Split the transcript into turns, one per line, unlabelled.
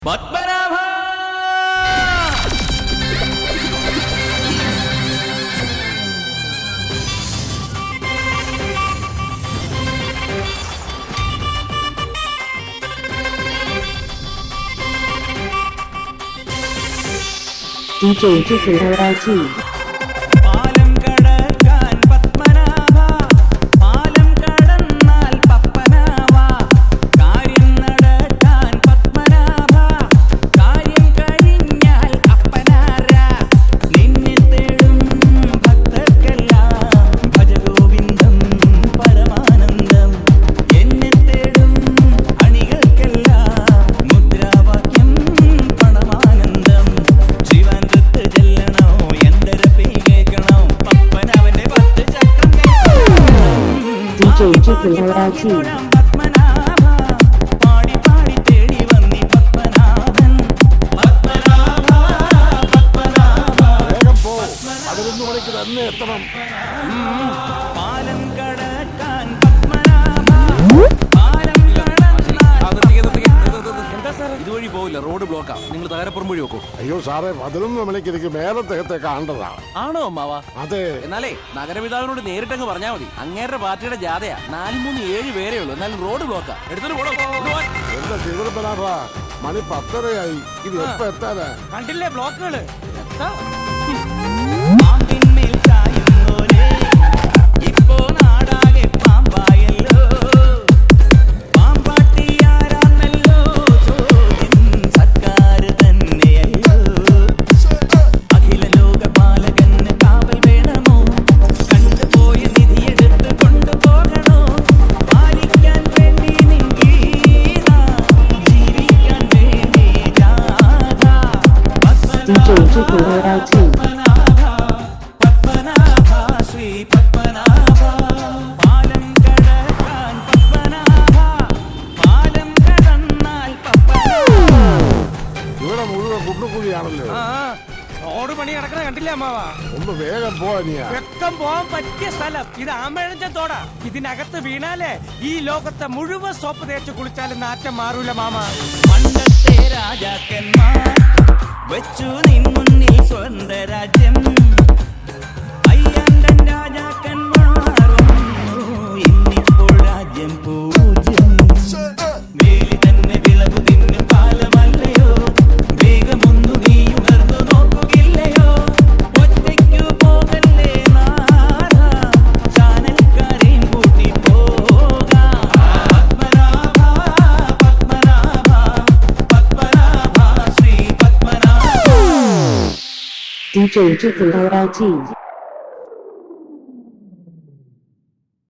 Padmanabha
DJ 就是LG。DJ 就是LG。
ഇതുവഴി പോവില്ല, road ബ്ലോക്കാ. നിങ്ങൾ തകരപ്പുറം വഴി വെക്കോ.
അയ്യോ സാറേ, 11 മണിക്ക് എനിക്ക് മേലത്തെ കാണേണ്ടതാണ്.
ആണോ അമ്മാവ?
അതെ.
എന്നാലേ നഗരപിതാവിനോട് നേരിട്ടങ്ങ് പറഞ്ഞാൽ മതി. അങ്ങേരുടെ പാർട്ടിയുടെ ജാഥയാ. 4-3-7 പേരേ ഉള്ളൂ. എന്നാലും റോഡ് ബ്ലോക്കാ. എടുത്തിട്ട് പോണോ?
എന്താ തിരുവനന്തപുരം മണി 10:30 ഇത് എപ്പ എത്താനാ?
കണ്ടില്ലേ ബ്ലോക്കുകള്?
DJ 就是LG。
ഇവിടെ മുഴുവൻ കുണ്ടുകുഴിയാണല്ലോ.
റോഡ് പണി കിടക്കണ കണ്ടില്ലേ അമ്മാവ?
ഒന്ന് വേഗം പോവാനിയാ.
വെക്കം പോവാൻ പറ്റിയ സ്ഥലം ഇത്. ആമ്പഴഞ്ചൻ തോടാ. ഇതിനകത്ത് വീണാലേ ഈ ലോകത്തെ മുഴുവൻ സോപ്പ് തേച്ച് കുളിച്ചാലും നാറ്റം മാറൂല മാമ.
പണ്ടത്തെ രാജാക്കന്മാർ വെച്ചു നിൻ മുന്നിൽ സ്വന്ത രാജ്യം. അയ്യാണ്ടൻ രാജാക്കന്മാരും ഇന്നിപ്പോൾ രാജ്യം പൂജ്യം. വേലി തന്നെ വിളവു തിന്നു കാലമല്ലയോ? വേഗമൊന്നു നീ ഉണർന്നു നോക്കുകയില്ലയോ? ഒറ്റയ്ക്കു പോകല്ലേ നാഥ, ചാനൽക്കാരെയും കൂട്ടി പോകാം. പത്മനാഭ പത്മനാഭ പത്മനാഭ ശ്രീ പത്മനാഭ.
DJ 就是LG。